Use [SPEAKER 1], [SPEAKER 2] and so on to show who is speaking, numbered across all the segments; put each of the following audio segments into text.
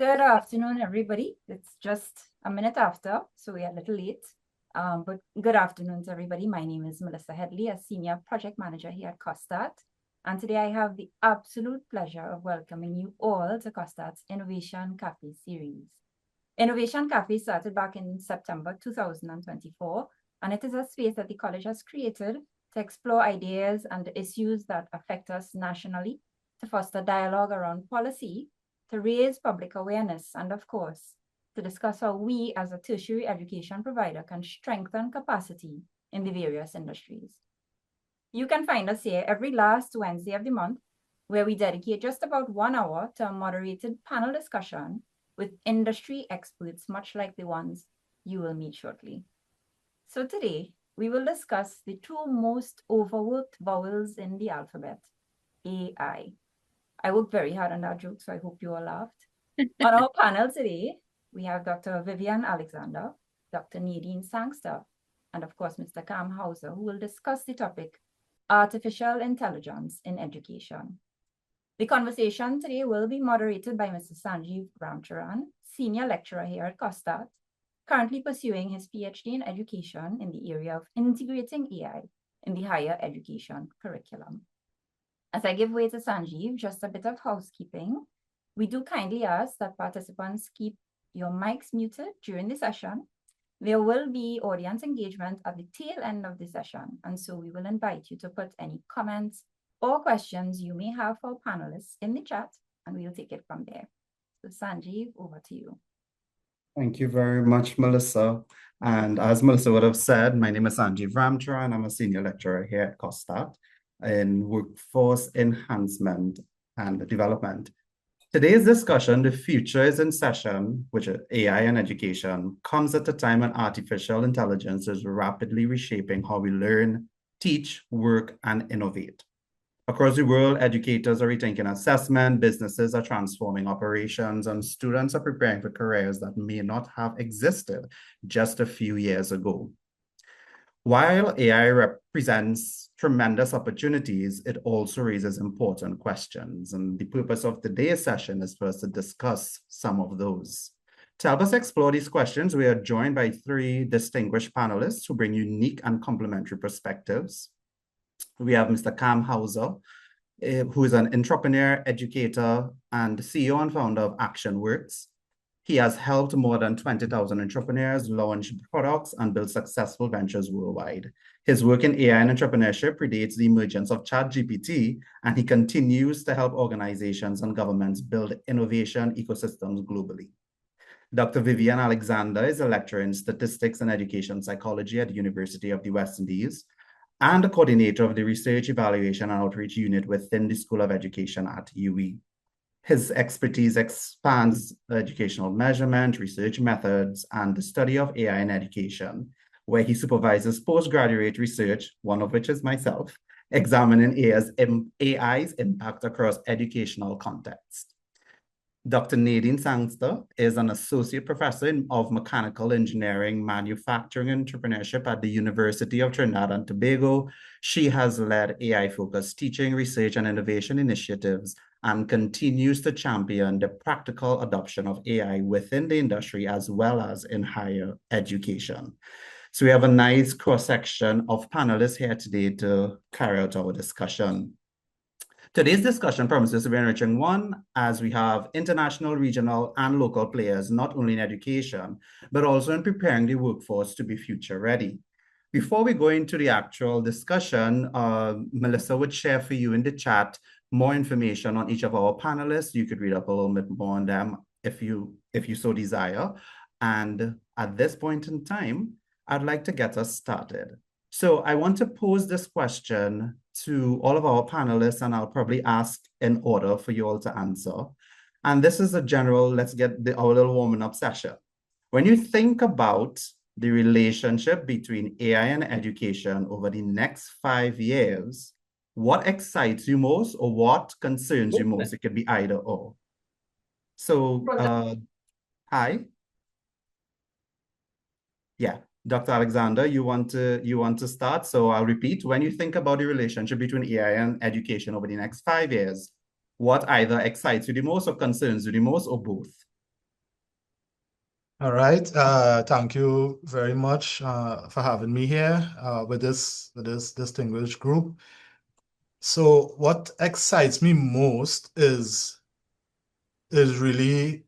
[SPEAKER 1] Good afternoon, everybody. It's just a minute after, so we're a little late. But good afternoon to everybody. My name is Melissa Headley, a Senior Project Manager here at COSTAATT. And today I have the absolute pleasure of welcoming you all to COSTAATT's Innovation Café series. Innovation Café started back in September 2024, and it is a space that the college has created to explore ideas and issues that affect us nationally, to foster dialogue around policy, to raise public awareness, and of course, to discuss how we as a tertiary education provider can strengthen capacity in the various industries. You can find us here every last Wednesday of the month, where we dedicate just about 1 hour to a moderated panel discussion with industry experts, much like the ones you will meet shortly. So today, we will discuss the two most overworked vowels in the alphabet, AI. I worked very hard on that joke, so I hope you all laughed. On our panel today, we have Dr. Vivian Alexander, Dr. Nadine Sangster, and of course, Mr. Cam Hauser, who will discuss the topic, Artificial Intelligence in Education. The conversation today will be moderated by Mr. Sanjeev Ramcharan, Senior Lecturer here at COSTAATT, currently pursuing his PhD in Education in the area of integrating AI in the higher education curriculum. As I give way to Sanjeev, just a bit of housekeeping. We do kindly ask that participants keep your mics muted during the session. There will be audience engagement at the tail end of the session, and so we will invite you to put any comments or questions you may have for panelists in the chat, and we'll take it from there. So Sanjeev, over to you.
[SPEAKER 2] Thank you very much, Melissa. And as Melissa would have said, my name is Sanjeev Ramcharan. I'm a Senior Lecturer here at COSTAATT in Workforce Enhancement and Development. Today's discussion, The Future is in Session, which is AI and Education, comes at a time when artificial intelligence is rapidly reshaping how we learn, teach, work, and innovate. Across the world, educators are rethinking assessment, businesses are transforming operations, and students are preparing for careers that may not have existed just a few years ago. While AI represents tremendous opportunities, it also raises important questions. And the purpose of today's session is for us to discuss some of those. To help us explore these questions, we are joined by three distinguished panelists who bring unique and complementary perspectives. We have Mr. Cam Hauser, who is an entrepreneur, educator, and CEO and founder of ActionWorks. He has helped more than 20,000 entrepreneurs launch products and build successful ventures worldwide. His work in AI and entrepreneurship predates the emergence of ChatGPT, and he continues to help organizations and governments build innovation ecosystems globally. Dr. Vivian Alexander is a lecturer in statistics and education psychology at the University of the West Indies and a coordinator of the Research Evaluation and Outreach Unit within the School of Education at UE. His expertise expands educational measurement, research methods, and the study of AI in education, where he supervises postgraduate research, one of which is myself, examining AI's impact across educational contexts. Dr. Nadine Sangster is an associate professor of mechanical engineering, manufacturing, and entrepreneurship at the University of Trinidad and Tobago. She has led AI-focused teaching, research, and innovation initiatives and continues to champion the practical adoption of AI within the industry as well as in higher education. So we have a nice cross-section of panelists here today to carry out our discussion. Today's discussion promises to be enriching one, as we have international, regional, and local players, not only in education, but also in preparing the workforce to be future ready. Before we go into the actual discussion, Melissa would share for you in the chat more information on each of our panelists. You could read up a little bit more on them if you so desire. And at this point in time, I'd like to get us started. So I want to pose this question to all of our panelists, and I'll probably ask in order for you all to answer. And this is a general, let's get our little warming up session. When you think about the relationship between AI and education over the next 5 years, what excites you most or what concerns you most? It could be either or. So, hi. Yeah. Dr. Alexander, you want to start? So I'll repeat. When you think about the relationship between AI and education over the next 5 years, what either excites you the most or concerns you the most or both?
[SPEAKER 3] All right. Thank you very much for having me here with this distinguished group. So what excites me most is really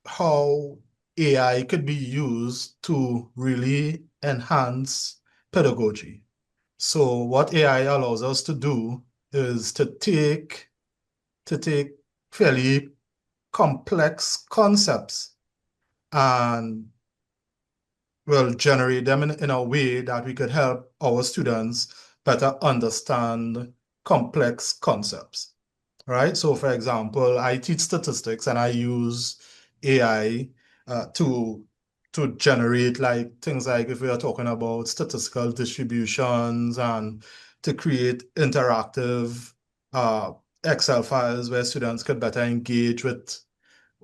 [SPEAKER 3] how AI could be used to really enhance pedagogy. So what AI allows us to do is to take fairly complex concepts and generate them in a way that we could help our students better understand complex concepts. Right? So for example, I teach statistics and I use AI to generate like things like if we are talking about statistical distributions and to create interactive Excel files where students could better engage with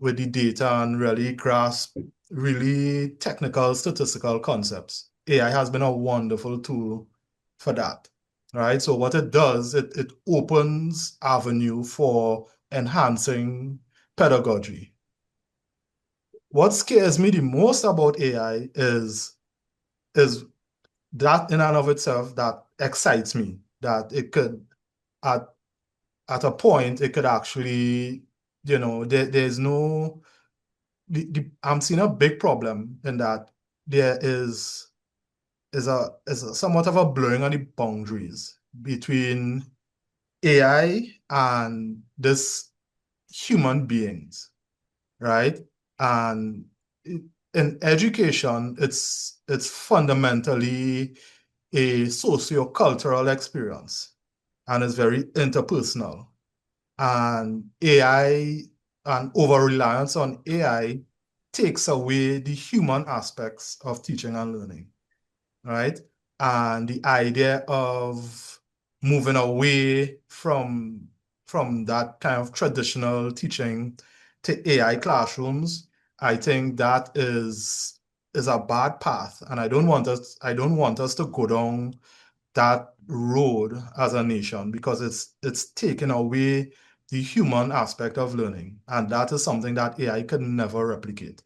[SPEAKER 3] the data and really grasp really technical statistical concepts. AI has been a wonderful tool for that, right? So what it does, it opens avenue for enhancing pedagogy. What scares me the most about AI is that in and of itself that excites me, that it could at a point it could actually, there's no I'm seeing a big problem in that there is a somewhat of a blurring of the boundaries between AI and this human beings, right? And in education, it's fundamentally a socio-cultural experience and it's very interpersonal. And AI and over-reliance on AI takes away the human aspects of teaching and learning, right? And the idea of moving away from that kind of traditional teaching to AI classrooms, I think that is a bad path. And I don't want us to go down that road as a nation because it's taken away the human aspect of learning, and that is something that AI can never replicate.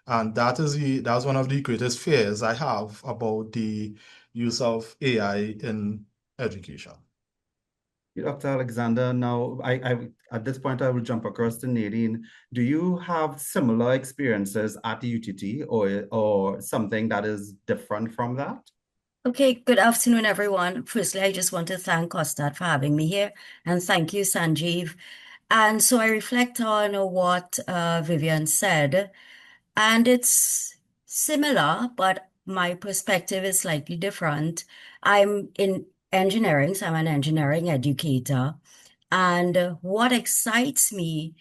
[SPEAKER 3] And that's one of the greatest fears I have about the use of AI in education.
[SPEAKER 2] Dr. Alexander, now at this point I will jump across to Nadine. Do you have similar experiences at the UTT or something that is different from that?
[SPEAKER 4] Okay, good afternoon, everyone. Firstly, I just want to thank COSTAATT for having me here, and thank you, Sanjeev. And so I reflect on what Vivian said, and it's similar, but my perspective is slightly different. I'm in engineering, so I'm an engineering educator. And what excites me,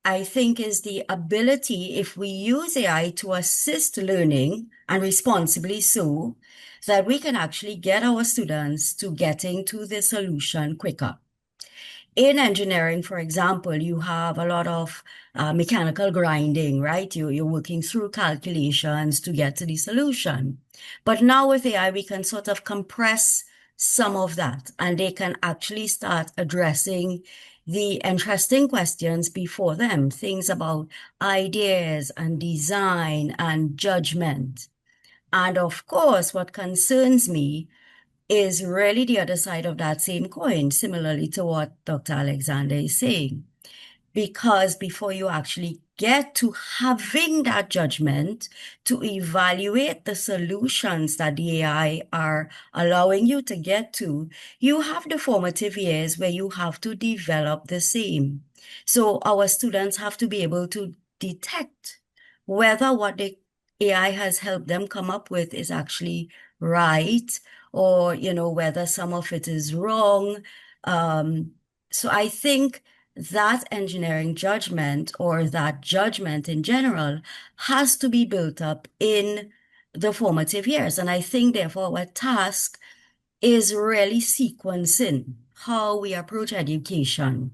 [SPEAKER 4] I think, is the ability, if we use AI to assist learning, and responsibly so, that we can actually get our students to getting to the solution quicker. In engineering, for example, you have a lot of mechanical grinding, right? You're working through calculations to get to the solution. But now with AI, we can sort of compress some of that, and they can actually start addressing the interesting questions before them, things about ideas and design and judgment. And of course, what concerns me is really the other side of that same coin, similarly to what Dr. Alexander is saying. Because before you actually get to having that judgment to evaluate the solutions that the AI are allowing you to get to, you have the formative years where you have to develop the same. So our students have to be able to detect whether what the AI has helped them come up with is actually right, or, whether some of it is wrong. So I think that engineering judgment, or that judgment in general, has to be built up in the formative years. And I think, therefore, our task is really sequencing how we approach education,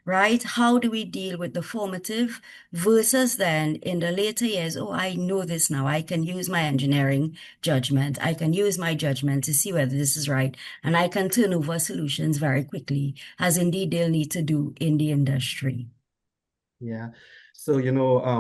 [SPEAKER 4] right? How do we deal with the formative versus then in the later years? Oh, I know this now. I can use my engineering judgment. I can use my judgment to see whether this is right. And I can turn over solutions very quickly, as indeed they'll need to do in the industry.
[SPEAKER 2] Yeah. So,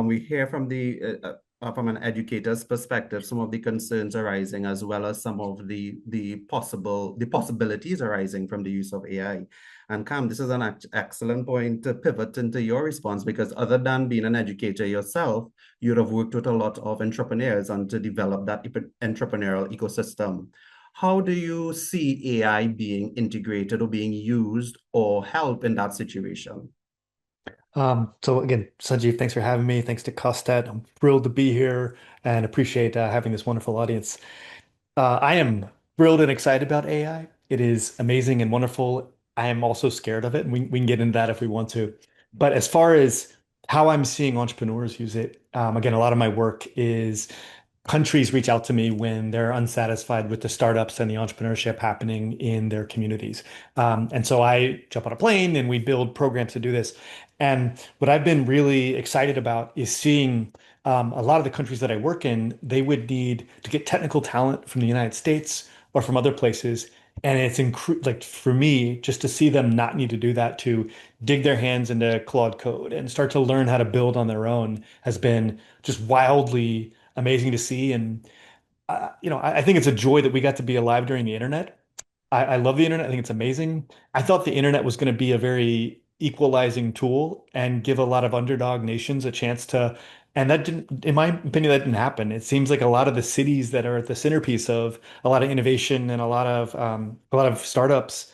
[SPEAKER 2] we hear from the from an educator's perspective, some of the concerns arising, as well as some of the possibilities arising from the use of AI. And Cam, this is an excellent point to pivot into your response, because other than being an educator yourself, you'd have worked with a lot of entrepreneurs and to develop that entrepreneurial ecosystem. How do you see AI being integrated or being used or help in that situation?
[SPEAKER 5] So again, Sanjeev, thanks for having me. Thanks to COSTAATT. I'm thrilled to be here and appreciate having this wonderful audience. I am thrilled and excited about AI. It is amazing and wonderful. I am also scared of it, and we can get into that if we want to. But as far as how I'm seeing entrepreneurs use it, again, a lot of my work is countries reach out to me when they're unsatisfied with the startups and the entrepreneurship happening in their communities. And so I jump on a plane and we build programs to do this. And what I've been really excited about is seeing a lot of the countries that I work in, they would need to get technical talent from the United States or from other places. And it's like for me, just to see them not need to do that, to dig their hands into Claude code and start to learn how to build on their own has been just wildly amazing to see. And I think it's a joy that we got to be alive during the internet. I love the internet. I think it's amazing. I thought the internet was going to be a very equalizing tool and give a lot of underdog nations a chance to, and that didn't, in my opinion, that didn't happen. It seems like a lot of the cities that are at the centerpiece of a lot of innovation and a lot of startups,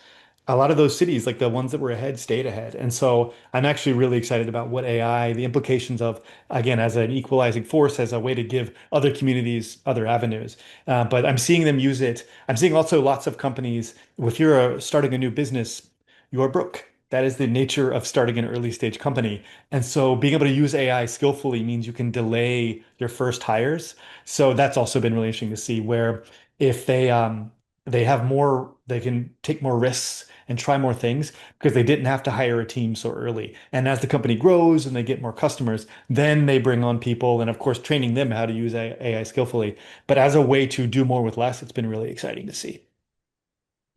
[SPEAKER 5] a lot of those cities, like the ones that were ahead, stayed ahead. And so I'm actually really excited about what AI, the implications of, again, as an equalizing force, as a way to give other communities other avenues. But I'm seeing them use it. I'm seeing also lots of companies, if you're starting a new business, you are broke. That is the nature of starting an early stage company. And so being able to use AI skillfully means you can delay your first hires. So that's also been really interesting to see where if they have more, they can take more risks and try more things because they didn't have to hire a team so early. And as the company grows and they get more customers, then they bring on people and of course training them how to use AI skillfully. But as a way to do more with less, it's been really exciting to see.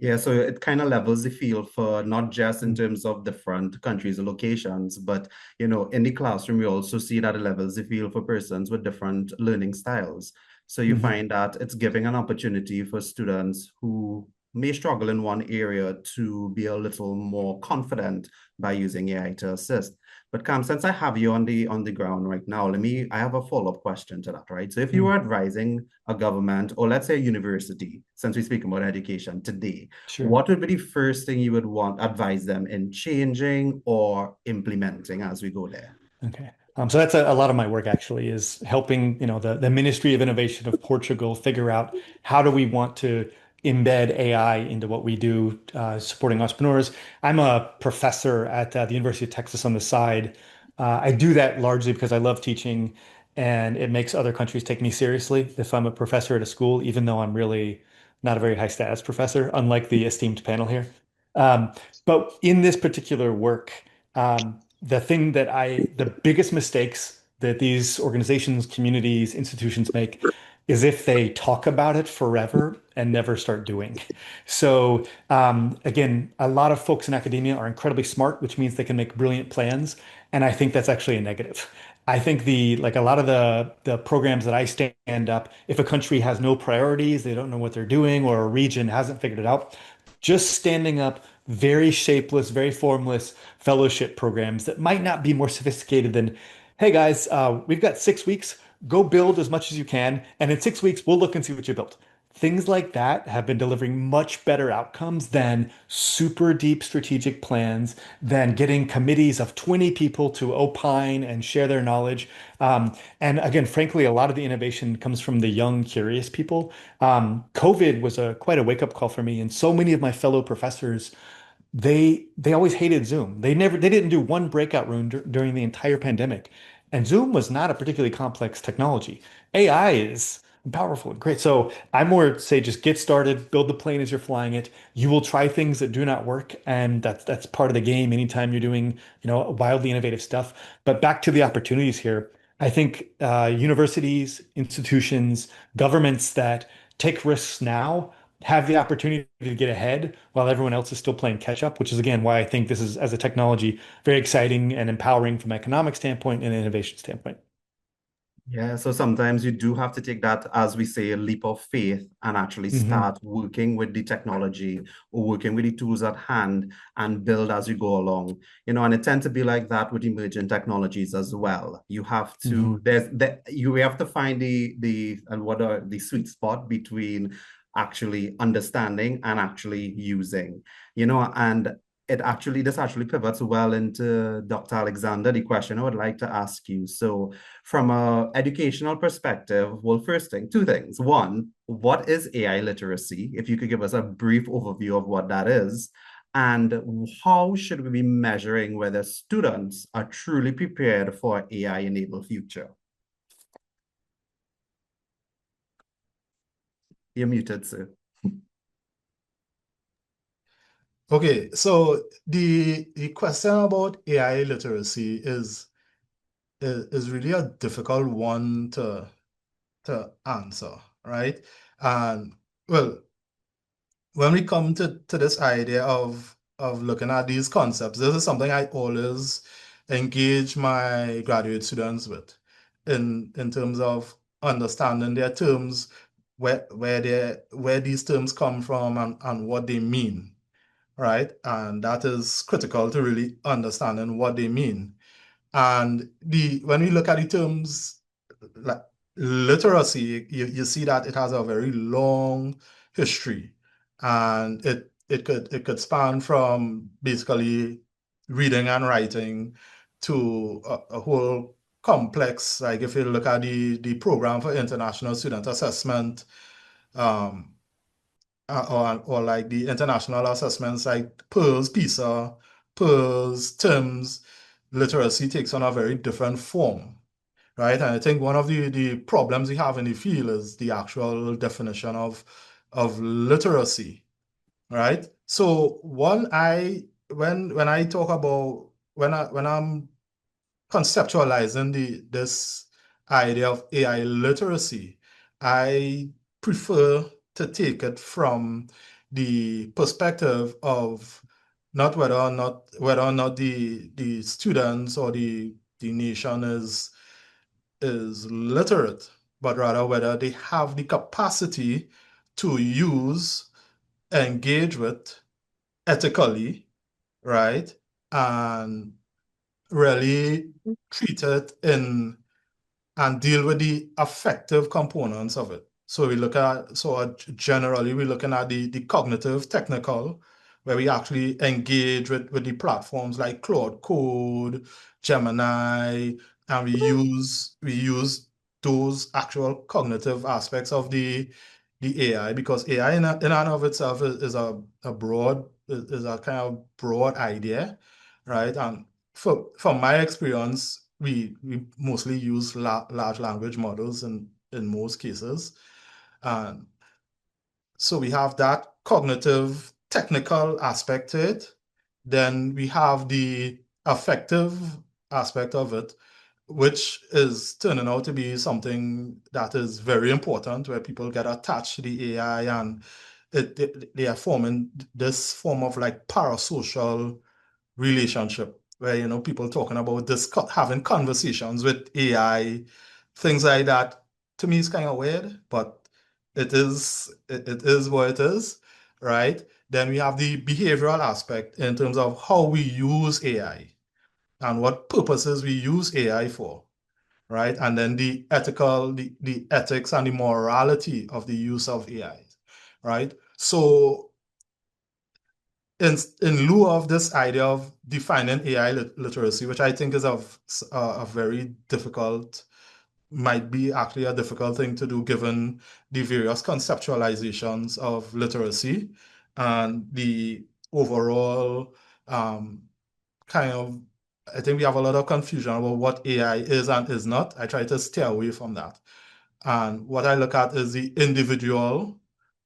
[SPEAKER 2] Yeah, so it kind of levels the field for not just in
[SPEAKER 5] Mm.
[SPEAKER 2] terms of different countries or locations, but in the classroom, we also see that it levels the field for persons with different learning styles. So you
[SPEAKER 5] Mhm.
[SPEAKER 2] find that it's giving an opportunity for students who may struggle in one area to be a little more confident by using AI to assist. But Cam, since I have you on the ground right now, I have a follow-up question to that, right? So if you
[SPEAKER 5] Mm.
[SPEAKER 2] were advising a government or let's say a university, since we speak about education today,
[SPEAKER 5] Sure.
[SPEAKER 2] what would be the first thing you would want advise them in changing or implementing as we go there?
[SPEAKER 5] Okay. So that's a lot of my work actually is helping, the Ministry of Innovation of Portugal figure out how do we want to embed AI into what we do, supporting entrepreneurs. I'm a professor at the University of Texas on the side. I do that largely because I love teaching and it makes other countries take me seriously if I'm a professor at a school, even though I'm really not a very high status professor, unlike the esteemed panel here. Um, but in this particular work, the biggest mistakes that these organizations, communities, institutions make is if they talk about it forever and never start doing. So, again, a lot of folks in academia are incredibly smart, which means they can make brilliant plans. And I think that's actually a negative. I think like a lot of the programs that I stand up, if a country has no priorities, they don't know what they're doing, or a region hasn't figured it out, just standing up very shapeless, very formless fellowship programs that might not be more sophisticated than, hey guys, we've got 6 weeks, go build as much as you can, and in 6 weeks, we'll look and see what you built. Things like that have been delivering much better outcomes than super deep strategic plans, than getting committees of 20 people to opine and share their knowledge. And again, frankly, a lot of the innovation comes from the young, curious people. COVID was quite a wake-up call for me, and so many of my fellow professors they always hated Zoom. They didn't do one breakout room during the entire pandemic. And Zoom was not a particularly complex technology. AI is powerful and great. So I more say just get started, build the plane as you're flying it. You will try things that do not work, and that's part of the game anytime you're doing, wildly innovative stuff. But back to the opportunities here. I think universities, institutions, governments that take risks now have the opportunity to get ahead while everyone else is still playing catch up, which is again why I think this is, as a technology, very exciting and empowering from an economic standpoint and an innovation standpoint.
[SPEAKER 2] Yeah, so sometimes you do have to take that, as we say, a leap of faith and actually start working with the technology or working with the tools at hand and build as you go along. And it tends to be like that with emerging technologies as well. You have to you have to find the sweet spot between actually understanding and actually using, and this actually pivots well into Dr. Alexander, the question I would like to ask you. So from an educational perspective, well, first thing, two things. One, what is AI literacy? If you could give us a brief overview of what that is, and how should we be measuring whether students are truly prepared for an AI-enabled future? You're muted, sir.
[SPEAKER 3] Okay, so the question about AI literacy is really a difficult one to answer, right? And well, when we come to this idea of looking at these concepts, this is something I always engage my graduate students with in terms of understanding their terms, where these terms come from and what they mean, right? And that is critical to really understanding what they mean. And when we look at the terms like literacy, you see that it has a very long history, and it could span from basically reading and writing to a whole complex. Like if you look at the program for international student assessment, um, or like the international assessments like PIRLS, PISA, PIRLS, TIMSS, literacy takes on a very different form, right? And I think one of the problems we have in the field is the actual definition of literacy, right? So when I talk about when I'm conceptualizing this idea of AI literacy, I prefer to take it from the perspective of not whether or not the students or the nation is literate, but rather whether they have the capacity to use, engage with ethically, right? And really treat it in and deal with the affective components of it. So generally we're looking at the cognitive technical, where we actually engage with the platforms like Claude Code, Gemini, and we use those actual cognitive aspects of the AI, because AI in and of itself is a kind of broad idea, right? And from my experience, we mostly use large language models in most cases. And so we have that cognitive technical aspect to it. Then we have the affective aspect of it, which is turning out to be something that is very important, where people get attached to the AI and they are forming this form of like parasocial relationship, where people talking about this, having conversations with AI, things like that. To me, it's kind of weird, but it is what it is, right? Then we have the behavioral aspect in terms of how we use AI and what purposes we use AI for, right? And then the ethics and the morality of the use of AI, right? So in lieu of this idea of defining AI literacy, which I think is a very difficult, might be actually a difficult thing to do given the various conceptualizations of literacy and the overall kind of, I think we have a lot of confusion about what AI is and is not. I try to stay away from that. And what I look at is the individual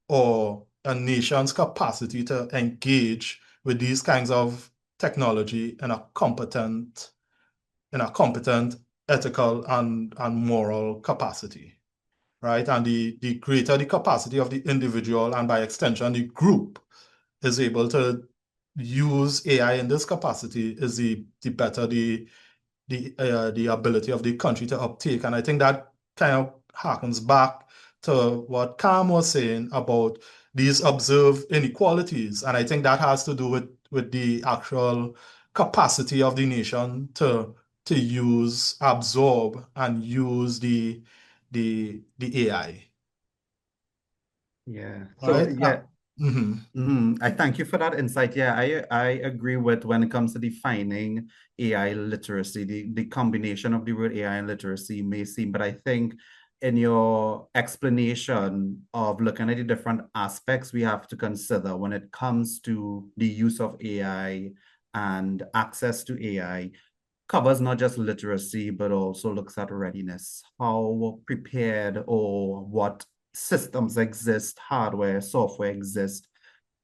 [SPEAKER 3] or a nation's capacity to engage with these kinds of technology in a competent, ethical and moral capacity, right? And the greater the capacity of the individual, and by extension the group, is able to use AI in this capacity, is the better the the ability of the country to uptake. And I think that kind of harkens back to what Cam was saying about these observed inequalities. And I think that has to do with the actual capacity of the nation to absorb and use the AI.
[SPEAKER 2] Yeah.
[SPEAKER 3] Right?
[SPEAKER 2] Yeah.
[SPEAKER 3] Mm-hmm.
[SPEAKER 2] I thank you for that insight. Yeah, I agree with when it comes to defining AI literacy, the combination of the word AI and literacy may seem, but I think in your explanation of looking at the different aspects we have to consider when it comes to the use of AI and access to AI, covers not just literacy, but also looks at readiness, how prepared or what systems exist, hardware, software exist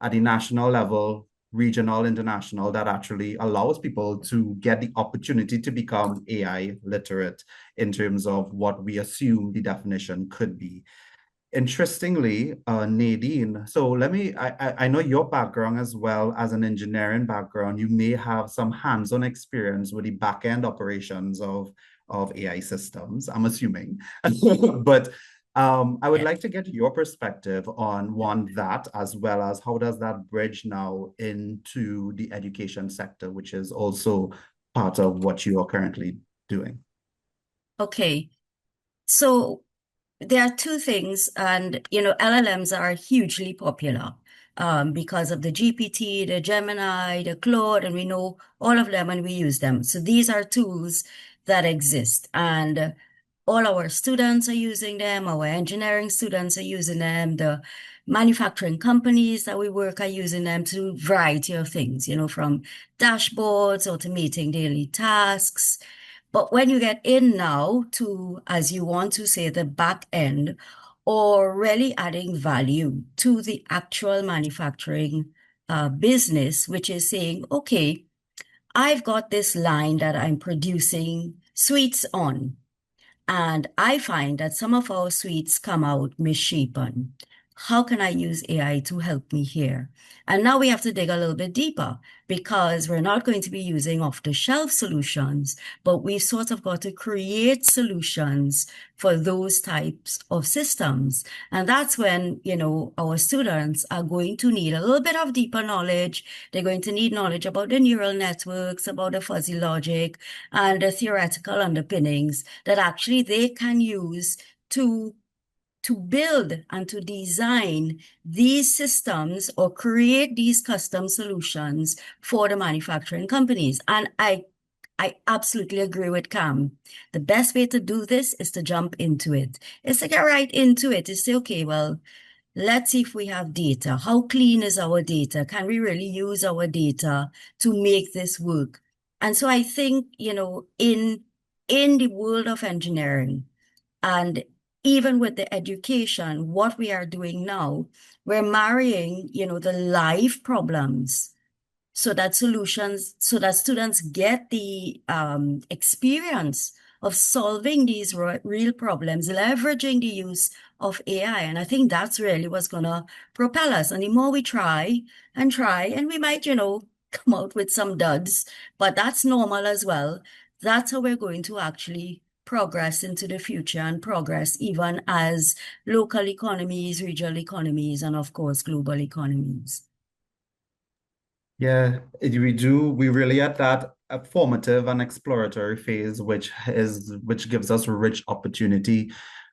[SPEAKER 2] at the national level, regional, international, that actually allows people to get the opportunity to become AI literate in terms of what we assume the definition could be. Interestingly, Nadine, so I know your background as well as an engineering background, you may have some hands-on experience with the back-end operations of AI systems, I'm assuming. But I would like to get your perspective on that, as well as how does that bridge now into the education sector, which is also part of what you are currently doing.
[SPEAKER 4] Okay, so there are two things, and LLMs are hugely popular because of the GPT, the Gemini, the Claude, and we know all of them and we use them. So these are tools that exist, and all our students are using them, our engineering students are using them, the manufacturing companies that we work are using them to a variety of things, from dashboards, automating daily tasks. But when you get in now to, as you want to say, the back end, or really adding value to the actual manufacturing business, which is saying, okay, I've got this line that I'm producing sweets on, and I find that some of our sweets come out misshapen. How can I use AI to help me here? And now we have to dig a little bit deeper because we're not going to be using off-the-shelf solutions, but we've sort of got to create solutions for those types of systems. And that's when, our students are going to need a little bit of deeper knowledge. They're going to need knowledge about the neural networks, about the fuzzy logic, and the theoretical underpinnings that actually they can use to build and to design these systems or create these custom solutions for the manufacturing companies. And I absolutely agree with Cam. The best way to do this is to jump into it. It's to get right into it. It's say, okay, well, let's see if we have data. How clean is our data? Can we really use our data to make this work? And so I think, in the world of engineering, and even with the education, what we are doing now, we're marrying, the live problems so that students get the experience of solving these real problems, leveraging the use of AI. And I think that's really what's going to propel us. And the more we try, and we might, come out with some duds, but that's normal as well. That's how we're going to actually progress into the future and progress even as local economies, regional economies, and of course, global economies.
[SPEAKER 2] Yeah, we really at that formative and exploratory phase, which gives us rich opportunity.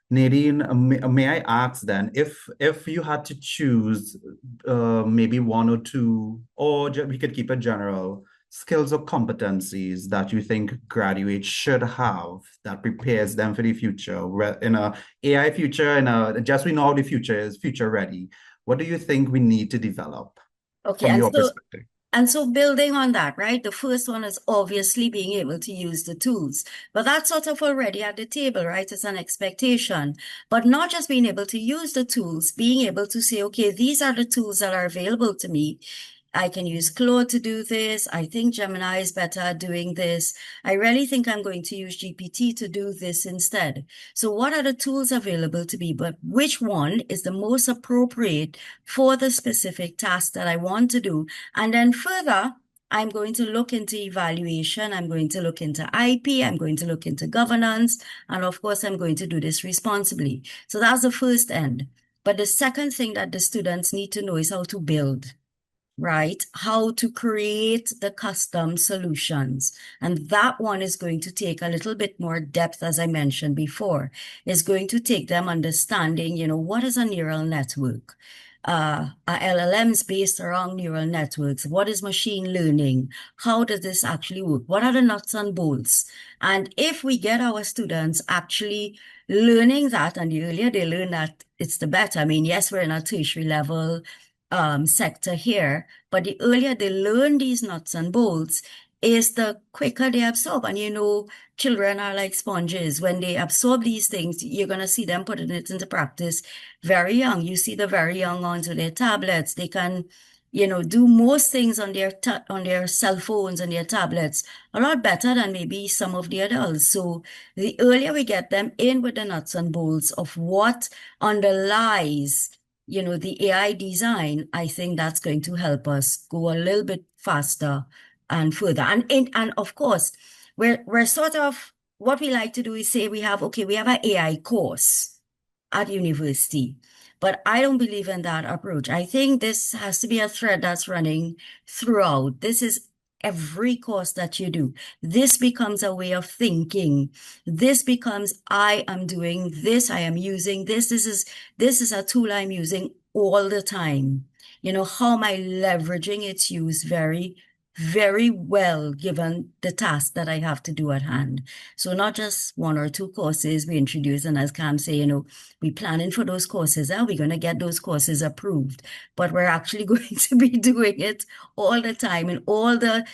[SPEAKER 2] Nadine, may I ask then, if you had to choose maybe one or two, or we could keep it general, skills or competencies that you think graduates should have that prepares them for the future, in a AI future, just we know how the future is future ready. What do you think we need to develop from your perspective?
[SPEAKER 4] And so building on that, right? The first one is obviously being able to use the tools, but that's sort of already at the table, right? It's an expectation, but not just being able to use the tools, being able to say, okay, these are the tools that are available to me. I can use Claude to do this. I think Gemini is better at doing this. I really think I'm going to use GPT to do this instead. So what are the tools available to me, but which one is the most appropriate for the specific task that I want to do? And then further, I'm going to look into evaluation, I'm going to look into IP, I'm going to look into governance, and of course, I'm going to do this responsibly. So that's the first end. But the second thing that the students need to know is how to build, right? How to create the custom solutions. And that one is going to take a little bit more depth, as I mentioned before. It's going to take them understanding, what is a neural network? Are LLMs based around neural networks? What is machine learning? How does this actually work? What are the nuts and bolts? And if we get our students actually learning that, and the earlier they learn that, it's the better. I mean, yes, we're in a tertiary level sector here, but the earlier they learn these nuts and bolts, is the quicker they absorb. And children are like sponges. When they absorb these things, you're going to see them putting it into practice very young. You see the very young onto their tablets. They can, do most things on their cell phones and their tablets a lot better than maybe some of the adults. So the earlier we get them in with the nuts and bolts of what underlies the AI design, I think that's going to help us go a little bit faster and further. And of course, we're sort of, what we like to do is say we have an AI course at university. But I don't believe in that approach. I think this has to be a thread that's running throughout. This is every course that you do. This becomes a way of thinking. This becomes, I am doing this, I am using this. This is a tool I'm using all the time. How am I leveraging its use very, very well, given the task that I have to do at hand. So not just one or two courses we introduce, and as Cam say, we planning for those courses. Are we going to get those courses approved? But we're actually going to be doing it all the time in all the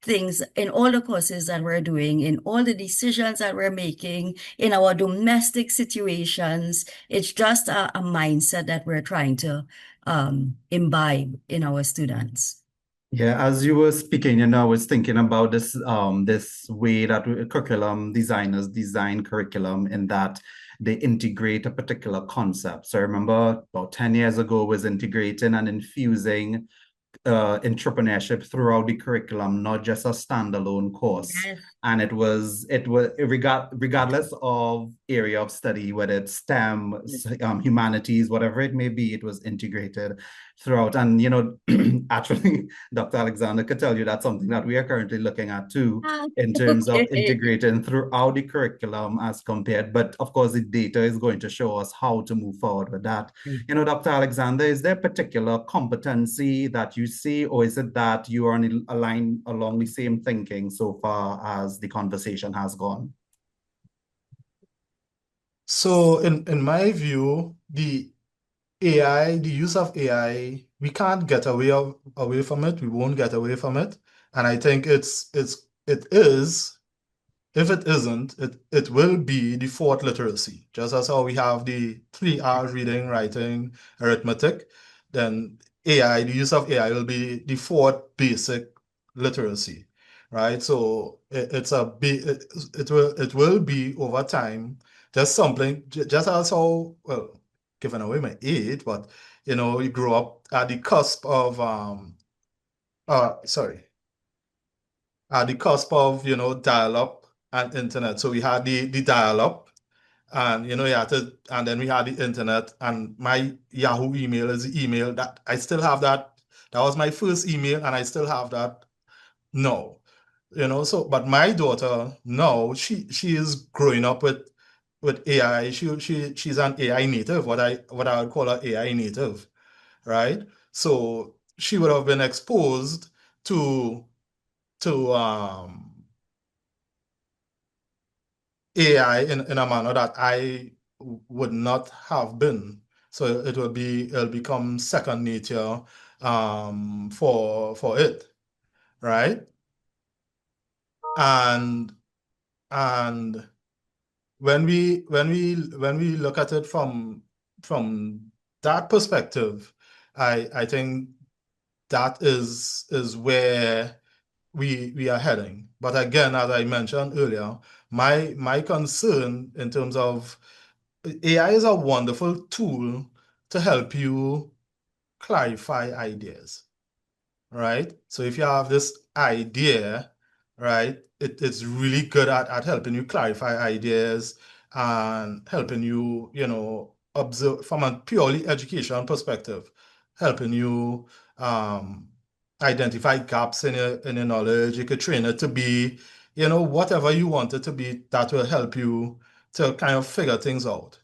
[SPEAKER 4] things, in all the courses that we're doing, in all the decisions that we're making, in our domestic situations. It's just a mindset that we're trying to imbibe in our students.
[SPEAKER 2] Yeah, as you were speaking, I was thinking about this way that curriculum designers design curriculum, in that they integrate a particular concept. So I remember about 10 years ago was integrating and infusing entrepreneurship throughout the curriculum, not just a standalone course.
[SPEAKER 4] Yes.
[SPEAKER 2] And it was regardless of area of study, whether it's STEM, humanities, whatever it may be, it was integrated throughout. And actually, Dr. Alexander could tell you that's something that we are currently looking at too, in terms of integrating throughout the curriculum as compared. But of course, the data is going to show us how to move forward with that. Dr. Alexander, is there a particular competency that you see, or is it that you are aligned along the same thinking so far as the conversation has gone?
[SPEAKER 3] So in my view, the use of AI, we can't get away from it. We won't get away from it. And I think it is, if it isn't, it will be the fourth literacy. Just as how we have the 3 R's: reading, writing, arithmetic, then the use of AI will be the fourth basic literacy, right? So it will be over time, just something, just as how, well, giving away my age, but you grow up at the cusp of dial-up and internet. So we had the dial-up, and and then we had the internet, and my Yahoo email is the email that I still have. That was my first email, and I still have that. No, so, but my daughter, no, she is growing up with AI. She's an AI native, what I would call an AI native, right? So she would have been exposed to AI in a manner that I would not have been. So it'll become second nature for it, right? And when we look at it from that perspective, I think that is where we are heading. But again, as I mentioned earlier, my concern in terms of AI is a wonderful tool to help you clarify ideas, right? So if you have this idea, right, it's really good at helping you clarify ideas and helping you, observe from a purely educational perspective, helping you identify gaps in your knowledge. You could train it to be, whatever you want it to be, that will help you to kind of figure things out.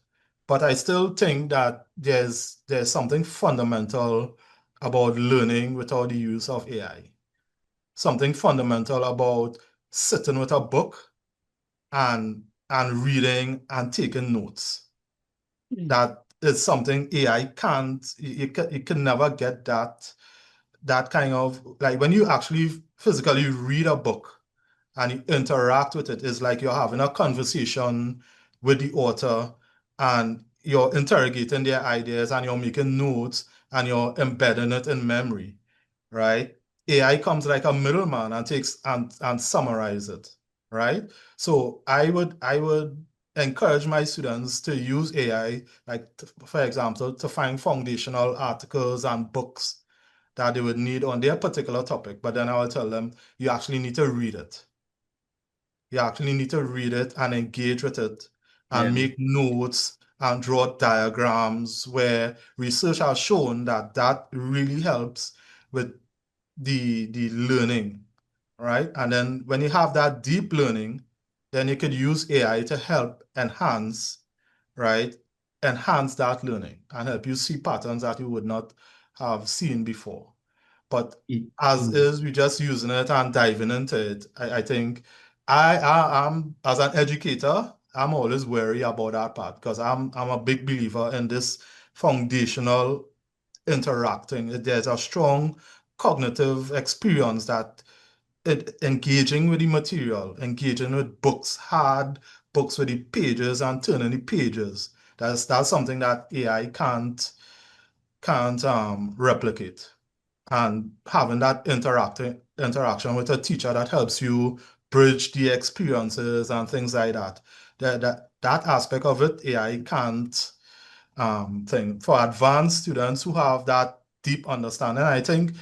[SPEAKER 3] But I still think that there's something fundamental about learning without the use of AI. Something fundamental about sitting with a book and reading and taking notes. That is something AI can't, you can never get that kind of, like when you actually physically read a book and you interact with it, it's like you're having a conversation with the author and you're interrogating their ideas and you're making notes and you're embedding it in memory, right? AI comes like a middleman and takes and summarize it, right? So I would encourage my students to use AI, like for example, to find foundational articles and books that they would need on their particular topic. But then I will tell them, you actually need to read it. You actually need to read it and engage with it
[SPEAKER 2] Yeah.
[SPEAKER 3] and make notes and draw diagrams where research has shown that that really helps with the learning, right? And then when you have that deep learning, then you could use AI to help enhance, right? Enhance that learning and help you see patterns that you would not have seen before. But as is, we're just using it and diving into it. I think I am, as an educator, I'm always wary about that part because I'm a big believer in this foundational interacting. There's a strong cognitive experience that engaging with the material, engaging with books, hard books with the pages and turning the pages. That's something that AI can't replicate. And having that interaction with a teacher that helps you bridge the experiences and things like that. That aspect of it, AI can't thing. For advanced students who have that deep understanding, I think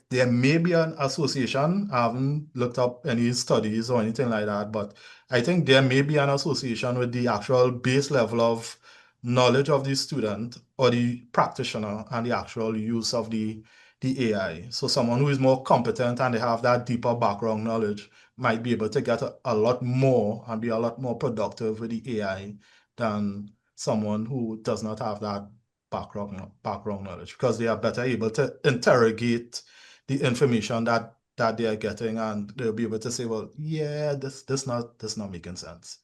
[SPEAKER 3] there may be an association. I haven't looked up any studies or anything like that, but I think there may be an association with the actual base level of knowledge of the student or the practitioner and the actual use of the AI. So someone who is more competent and they have that deeper background knowledge might be able to get a lot more and be a lot more productive with the AI than someone who does not have that background knowledge, because they are better able to interrogate the information that they are getting, and they'll be able to say, well, yeah, this not making sense.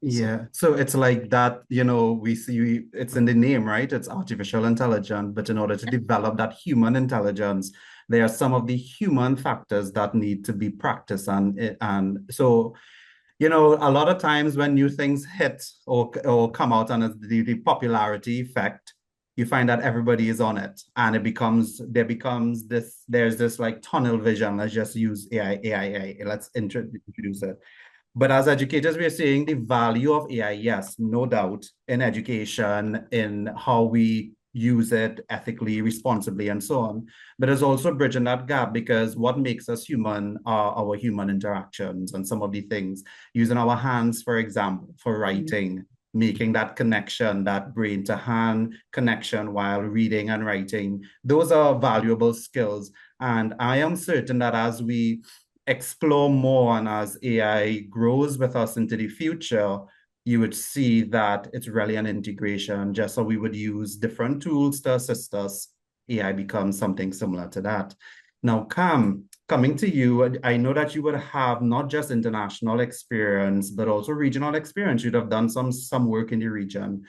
[SPEAKER 2] Yeah, so it's like that, we see it's in the name, right? It's artificial intelligence, but in order to develop that human intelligence, there are some of the human factors that need to be practiced. And so, a lot of times when new things hit or come out and it's the popularity effect, you find that everybody is on it and there's this like tunnel vision. Let's just use AI. Let's introduce it. But as educators, we're seeing the value of AI, yes, no doubt, in education, in how we use it ethically, responsibly, and so on. But it's also bridging that gap, because what makes us human are our human interactions and some of the things, using our hands, for example, for writing, making that connection, that brain to hand connection while reading and writing. Those are valuable skills. And I am certain that as we explore more and as AI grows with us into the future, you would see that it's really an integration. Just so we would use different tools to assist us, AI becomes something similar to that. Now, Cam, coming to you, I know that you would have not just international experience, but also regional experience. You'd have done some work in the region.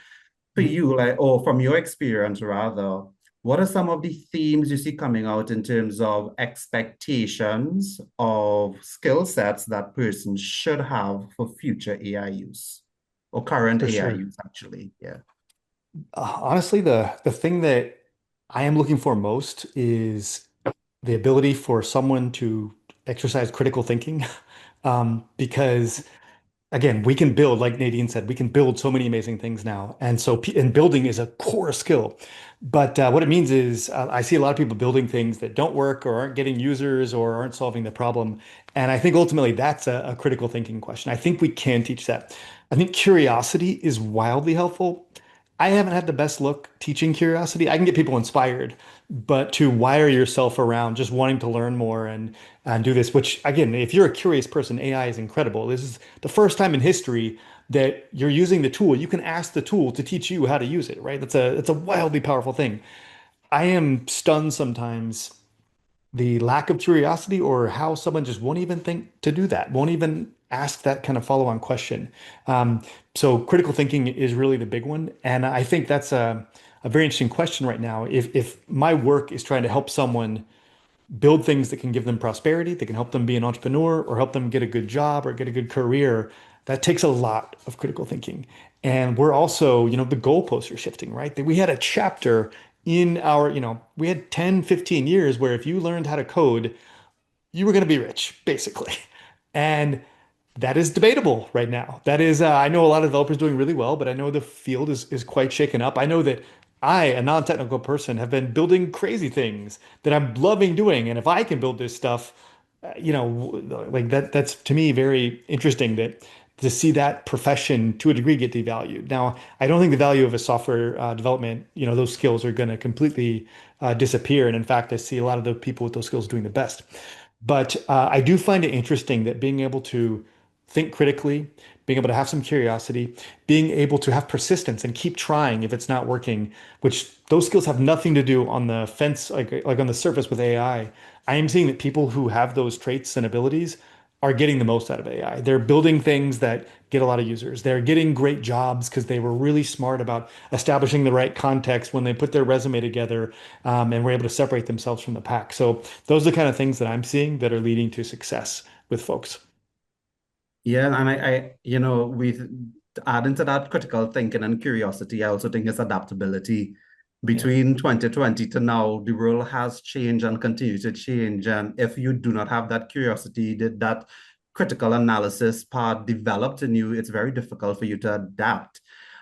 [SPEAKER 2] For you, or from your experience rather, what are some of the themes you see coming out in terms of expectations of skill sets that persons should have for future AI use or current AI use, actually? Yeah.
[SPEAKER 5] Honestly, the thing that I am looking for most is the ability for someone to exercise critical thinking, because again, we can build, like Nadine said, we can build so many amazing things now. And building is a core skill. But what it means is I see a lot of people building things that don't work or aren't getting users or aren't solving the problem. And I think ultimately that's a critical thinking question. I think we can teach that. I think curiosity is wildly helpful. I haven't had the best look teaching curiosity. I can get people inspired, but to wire yourself around just wanting to learn more and do this, which again, if you're a curious person, AI is incredible. This is the first time in history that you're using the tool. You can ask the tool to teach you how to use it, right? That's a wildly powerful thing. I am stunned sometimes the lack of curiosity or how someone just won't even think to do that, won't even ask that kind of follow-on question. So critical thinking is really the big one. And I think that's a very interesting question right now. If my work is trying to help someone build things that can give them prosperity, that can help them be an entrepreneur or help them get a good job or get a good career, that takes a lot of critical thinking. And we're also, the goalposts are shifting, right? That we had a chapter in our, we had 10, 15 years where if you learned how to code, you were going to be rich, basically. And that is debatable right now. That is, I know a lot of developers doing really well, but I know the field is quite shaken up. I know that I, a non-technical person, have been building crazy things that I'm loving doing. And if I can build this stuff, like that's to me very interesting that to see that profession to a degree get devalued. Now, I don't think the value of a software development, those skills are going to completely disappear. And in fact, I see a lot of the people with those skills doing the best. But I do find it interesting that being able to think critically, being able to have some curiosity, being able to have persistence and keep trying if it's not working, which those skills have nothing to do on the fence, like on the surface with AI. I am seeing that people who have those traits and abilities are getting the most out of AI. They're building things that get a lot of users. They're getting great jobs because they were really smart about establishing the right context when they put their resume together, and were able to separate themselves from the pack. So those are the kind of things that I'm seeing that are leading to success with folks.
[SPEAKER 2] Yeah, and with adding to that critical thinking and curiosity, I also think it's adaptability.
[SPEAKER 5] Yeah.
[SPEAKER 2] Between 2020 to now, the world has changed and continues to change. And if you do not have that curiosity, that critical analysis part developed in you, it's very difficult for you to adapt.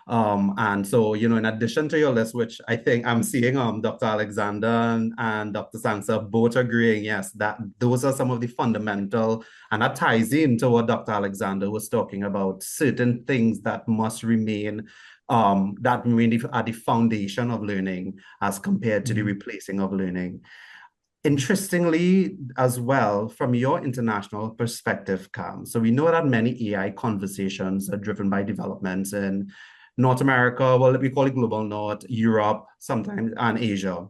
[SPEAKER 2] And so, in addition to your list, which I think I'm seeing Dr. Alexander and Dr. Sangster both agreeing, yes, that those are some of the fundamental, and that ties into what Dr. Alexander was talking about, certain things that must remain that really are the foundation of learning as compared to the replacing of learning. Interestingly, as well, from your international perspective, Cam, so we know that many AI conversations are driven by developments in North America, well, we call it Global North, Europe, sometimes, and Asia.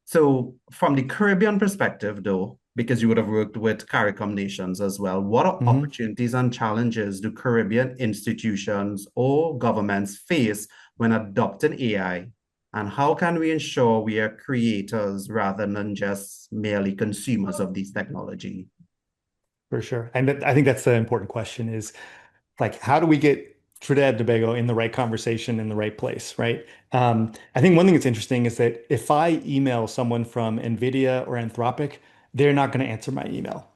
[SPEAKER 2] So from the Caribbean perspective, though, because you would have worked with CARICOM nations as well, what opportunities and challenges do Caribbean institutions or governments face when adopting AI? And how can we ensure we are creators rather than just merely consumers of these technology?
[SPEAKER 5] For sure. And I think that's the important question is like, how do we get Trinidad and Tobago in the right conversation in the right place, right? I think one thing that's interesting is that if I email someone from NVIDIA or Anthropic, they're not going to answer my email.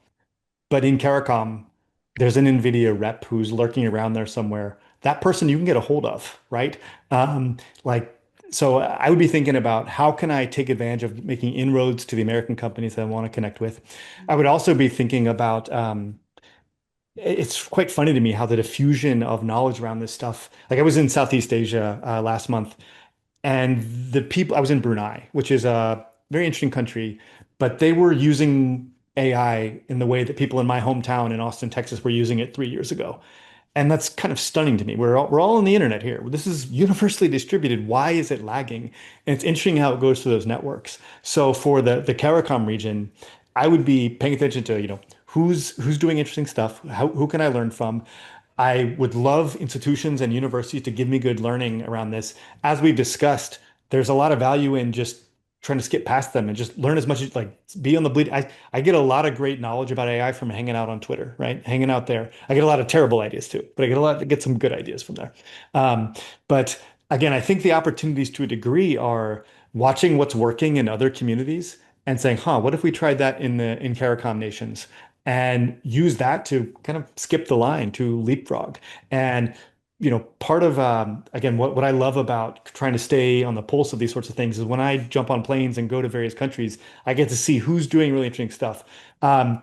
[SPEAKER 5] But in CARICOM, there's an NVIDIA rep who's lurking around there somewhere. That person you can get a hold of, right? Um, like, so I would be thinking about how can I take advantage of making inroads to the American companies that I want to connect with. I would also be thinking about it's quite funny to me how the diffusion of knowledge around this stuff. Like I was in Southeast Asia last month, and the people, I was in Brunei, which is a very interesting country, but they were using AI in the way that people in my hometown in Austin, Texas were using it 3 years ago. And that's kind of stunning to me. We're all on the internet here. This is universally distributed. Why is it lagging? And it's interesting how it goes through those networks. So for the CARICOM region, I would be paying attention to, who's doing interesting stuff. Who can I learn from? I would love institutions and universities to give me good learning around this. As we've discussed, there's a lot of value in just trying to skip past them and just learn as much as like be on the bleed. I get a lot of great knowledge about AI from hanging out on Twitter, right? Hanging out there. I get a lot of terrible ideas too, but I get some good ideas from there. But again, I think the opportunities to a degree are watching what's working in other communities and saying, huh, what if we tried that in CARICOM nations? and use that to kind of skip the line, to leapfrog. And part of again, what I love about trying to stay on the pulse of these sorts of things is when I jump on planes and go to various countries, I get to see who's doing really interesting stuff.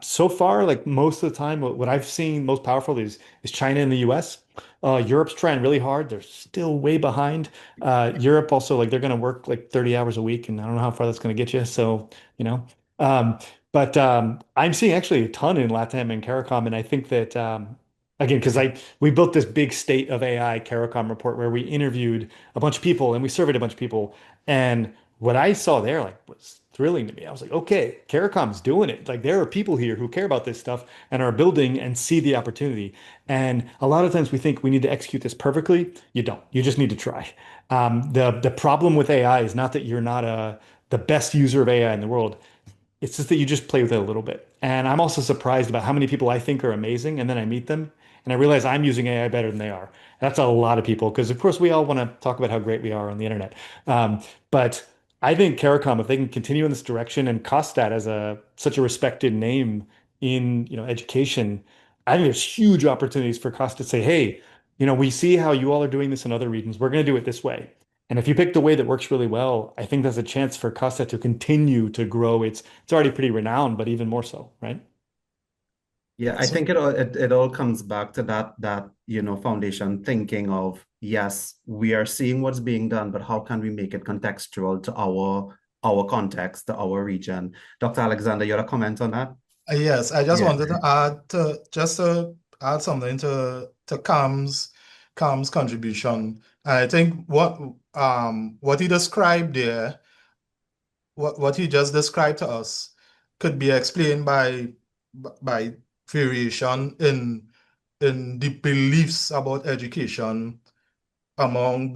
[SPEAKER 5] So far, like most of the time, what I've seen most powerful is China and the US. Europe's trying really hard. They're still way behind. Europe also, like, they're going to work like 30 hours a week, and I don't know how far that's going to get you. So, um, but I'm seeing actually a ton in LATAM and CARICOM, and I think that again, because we built this big state of AI CARICOM report where we interviewed a bunch of people and we surveyed a bunch of people, and what I saw there like was thrilling to me. I was like, okay, CARICOM's doing it. Like, there are people here who care about this stuff and are building and see the opportunity. And a lot of times we think we need to execute this perfectly. You don't. You just need to try. The problem with AI is not that you're not the best user of AI in the world. It's just that you just play with it a little bit. And I'm also surprised about how many people I think are amazing, and then I meet them and I realize I'm using AI better than they are. That's a lot of people, because of course we all want to talk about how great we are on the internet. But I think CARICOM, if they can continue in this direction, and COSTAATT as such a respected name in education, I think there's huge opportunities for COSTAATT to say, hey, we see how you all are doing this in other regions. We're going to do it this way. And if you pick the way that works really well, I think there's a chance for COSTAATT to continue to grow. It's already pretty renowned, but even more so, right?
[SPEAKER 2] Yeah, I think it all comes back to that foundation thinking of, yes, we are seeing what's being done, but how can we make it contextual to our context, to our region? Dr. Alexander, you had a comment on that?
[SPEAKER 3] Yes, I just
[SPEAKER 2] Yeah.
[SPEAKER 3] wanted to add something to Cam's contribution. And I think what he described there, what he just described to us, could be explained by variation in the beliefs about education among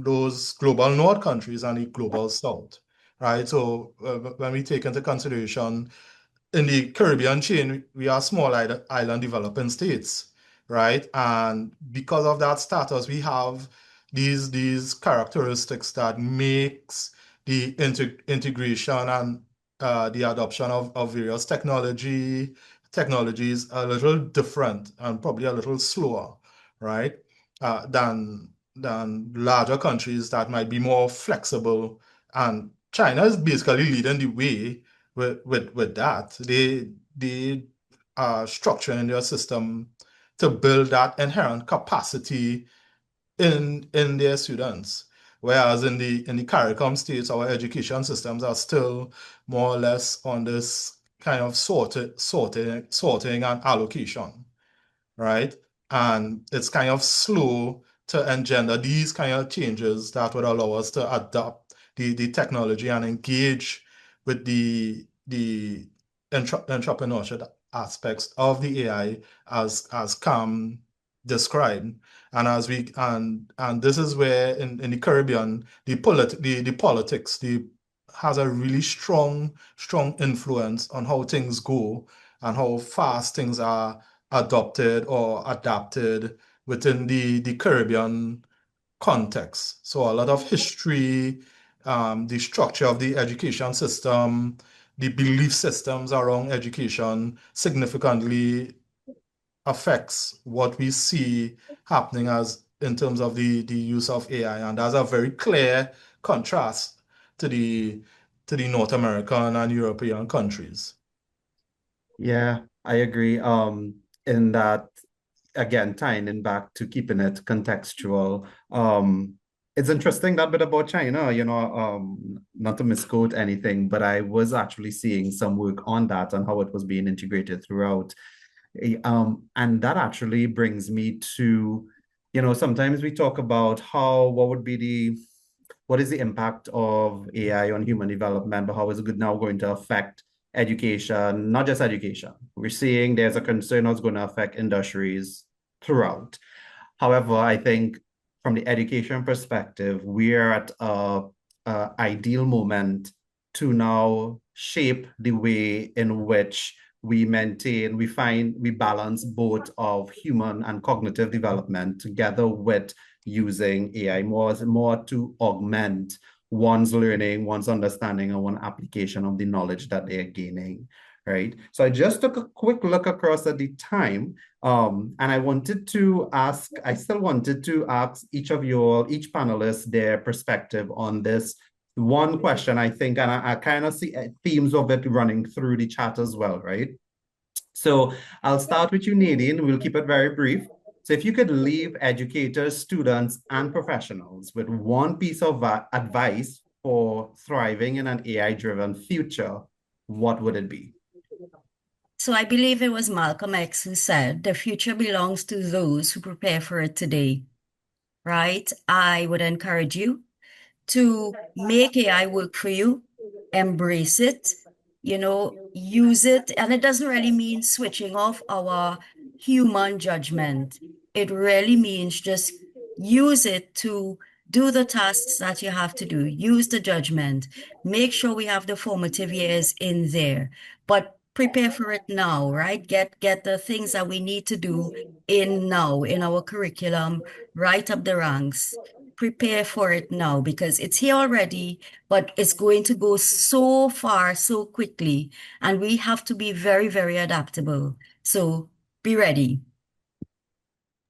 [SPEAKER 3] those global North countries and the global South, right? So when we take into consideration in the Caribbean chain, we are small island developing states, right? And because of that status, we have these characteristics that makes the integration and the adoption of various technologies a little different and probably a little slower, right? Than larger countries that might be more flexible. And China is basically leading the way with that. They are structuring their system to build that inherent capacity in their students. Whereas in the CARICOM states, our education systems are still more or less on this kind of sorting and allocation, right? And it's kind of slow to engender these kind of changes that would allow us to adopt the technology and engage with the entrepreneurship aspects of the AI as Cam described. And this is where in the Caribbean, the politics has a really strong influence on how things go and how fast things are adopted or adapted within the Caribbean context. So a lot of history, the structure of the education system, the belief systems around education significantly affects what we see happening as in terms of the use of AI. And there's a very clear contrast to the North American and European countries.
[SPEAKER 2] Yeah, I agree. In that, again, tying in back to keeping it contextual. It's interesting that bit about China, not to misquote anything, but I was actually seeing some work on that and how it was being integrated throughout. And that actually brings me to, sometimes we talk about what is the impact of AI on human development, but how is it now going to affect education, not just education. We're seeing there's a concern how it's going to affect industries throughout. However, I think from the education perspective, we're at a ideal moment to now shape the way in which we balance both of human and cognitive development together with using AI more to augment one's learning, one's understanding, and one application of the knowledge that they're gaining, right? So I just took a quick look across at the time, and I still wanted to ask each panelist their perspective on this one question, I think, and I kind of see themes of it running through the chat as well, right? So I'll start with you, Nadine. We'll keep it very brief. So if you could leave educators, students, and professionals with one piece of advice for thriving in an AI-driven future, what would it be?
[SPEAKER 4] So I believe it was Malcolm X who said, the future belongs to those who prepare for it today, right? I would encourage you to make AI work for you, embrace it, use it. And it doesn't really mean switching off our human judgment. It really means just use it to do the tasks that you have to do. Use the judgment. Make sure we have the formative years in there, but prepare for it now, right? Get the things that we need to do in now in our curriculum, right up the ranks. Prepare for it now because it's here already, but it's going to go so far so quickly, and we have to be very, very adaptable. So be ready.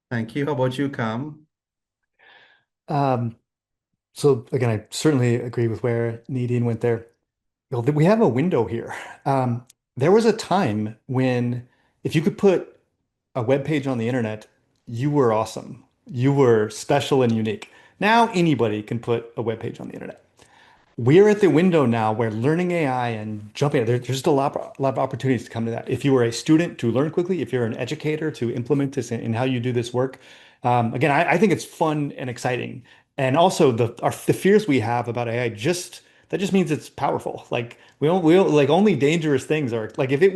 [SPEAKER 2] Thank you. How about you, Cam?
[SPEAKER 5] So again, I certainly agree with where Nadine went there. We have a window here. There was a time when if you could put a web page on the internet, you were awesome. You were special and unique. Now anybody can put a web page on the internet. We're at the window now where learning AI and jumping, there's just a lot of opportunities to come to that. If you are a student to learn quickly, if you're an educator to implement this in how you do this work, again, I think it's fun and exciting. And also the fears we have about AI that just means it's powerful. Like we don't like only dangerous things are like if it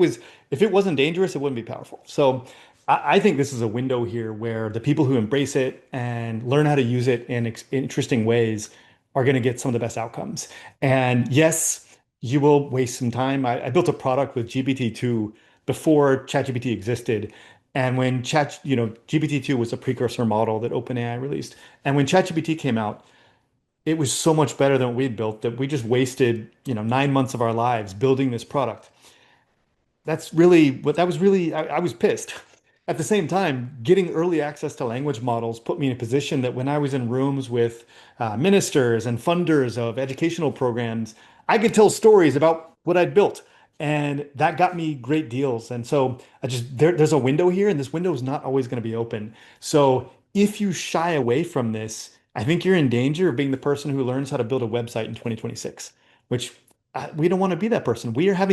[SPEAKER 5] wasn't dangerous, it wouldn't be powerful. So I think this is a window here where the people who embrace it and learn how to use it in interesting ways are going to get some of the best outcomes. And yes, you will waste some time. I built a product with GPT-2 before ChatGPT existed. And when GPT-2 was a precursor model that OpenAI released. And when ChatGPT came out, it was so much better than what we'd built that we just wasted, 9 months of our lives building this product. I was pissed. At the same time, getting early access to language models put me in a position that when I was in rooms with ministers and funders of educational programs, I could tell stories about what I'd built. And that got me great deals. And so there's a window here, and this window is not always going to be open. So if you shy away from this, I think you're in danger of being the person who learns how to build a website in 2026, which we don't want to be that person. We are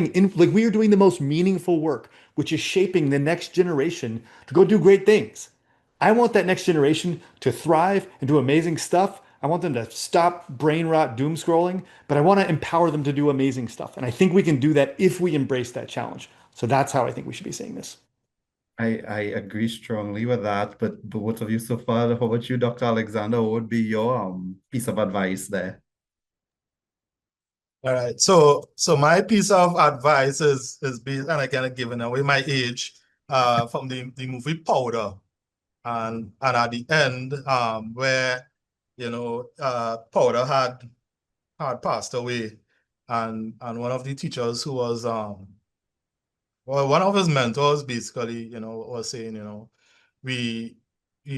[SPEAKER 5] doing the most meaningful work, which is shaping the next generation to go do great things. I want that next generation to thrive and do amazing stuff. I want them to stop brain rot doom scrolling, but I want to empower them to do amazing stuff. And I think we can do that if we embrace that challenge. So that's how I think we should be seeing this.
[SPEAKER 2] I agree strongly with that, but both of you so far, how about you, Dr. Alexander? What would be your piece of advice there?
[SPEAKER 3] All right. So my piece of advice is based, and I kind of given away my age, from the movie Powder. And at the end, where Powder had passed away, and one of the teachers who was one of his mentors basically, was saying, we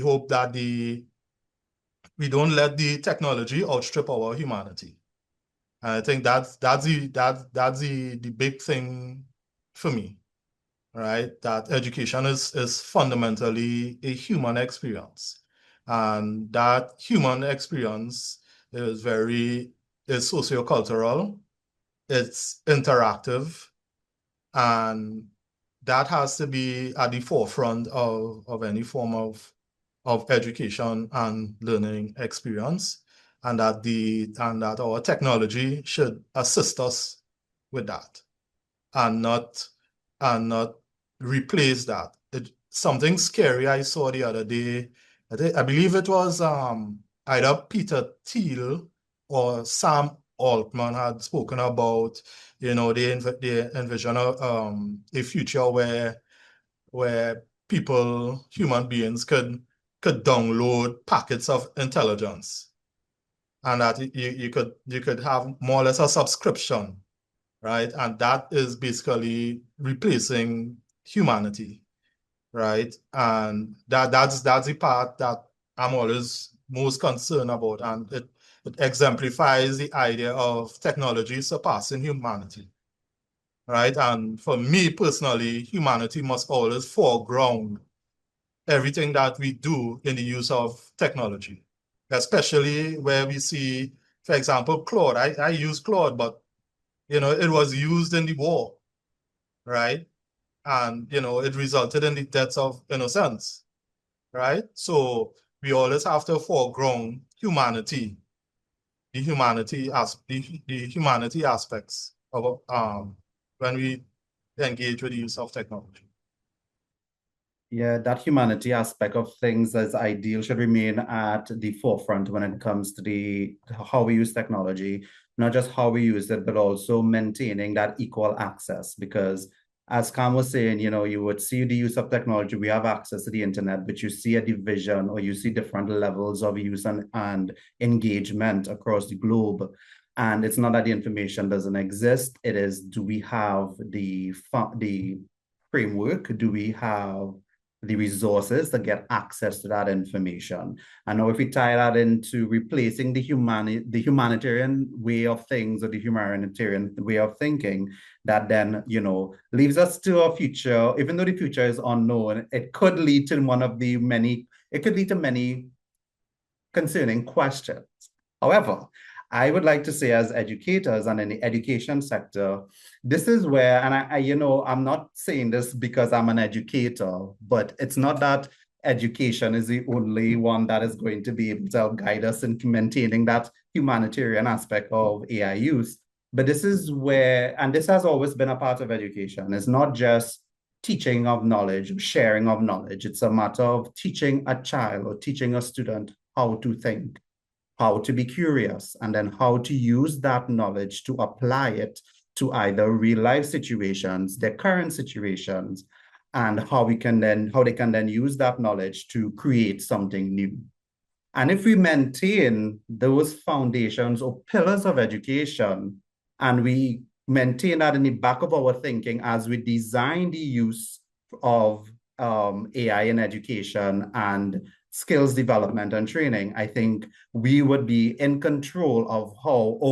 [SPEAKER 3] hope that we don't let the technology outstrip our humanity. And I think that's the big thing for me, right? That education is fundamentally a human experience. And that human experience is sociocultural, it's interactive, and that has to be at the forefront of any form of education and learning experience. And that our technology should assist us with that and not replace that. Something scary I saw the other day, I believe it was either Peter Thiel or Sam Altman had spoken about, they envision a future where human beings could download packets of intelligence, and that you could have more or less a subscription right? And that is basically replacing humanity, right? And that's the part that I'm always most concerned about, and it exemplifies the idea of technology surpassing humanity, right? And for me personally, humanity must always foreground everything that we do in the use of technology, especially where we see, for example, Claude. I use Claude, but it was used in the war, right? And it resulted in the deaths of innocents, right? So we always have to foreground humanity, the humanity aspects of when we engage with the use of technology.
[SPEAKER 2] Yeah, that humanity aspect of things as ideal should remain at the forefront when it comes to how we use technology, not just how we use it, but also maintaining that equal access. Because as Cam was saying, you would see the use of technology, we have access to the internet, but you see a division or you see different levels of use and engagement across the globe. And it's not that the information doesn't exist. It is, do we have the framework? Do we have the resources to get access to that information? And now if we tie that into replacing the humanitarian way of things, or the humanitarian way of thinking, that then, leaves us to a future, even though the future is unknown, it could lead to many concerning questions. However, I would like to say, as educators and in the education sector, this is where, and I'm not saying this because I'm an educator, but it's not that education is the only one that is going to be able to help guide us in maintaining that humanitarian aspect of AI use. But this is where, and this has always been a part of education. It's not just teaching of knowledge, sharing of knowledge. It's a matter of teaching a child or teaching a student how to think, how to be curious, and then how to use that knowledge to apply it to either real life situations, their current situations, and how they can then use that knowledge to create something new. And if we maintain those foundations or pillars of education, and we maintain that in the back of our thinking as we design the use of AI in education and skills development and training, I think we would be in control of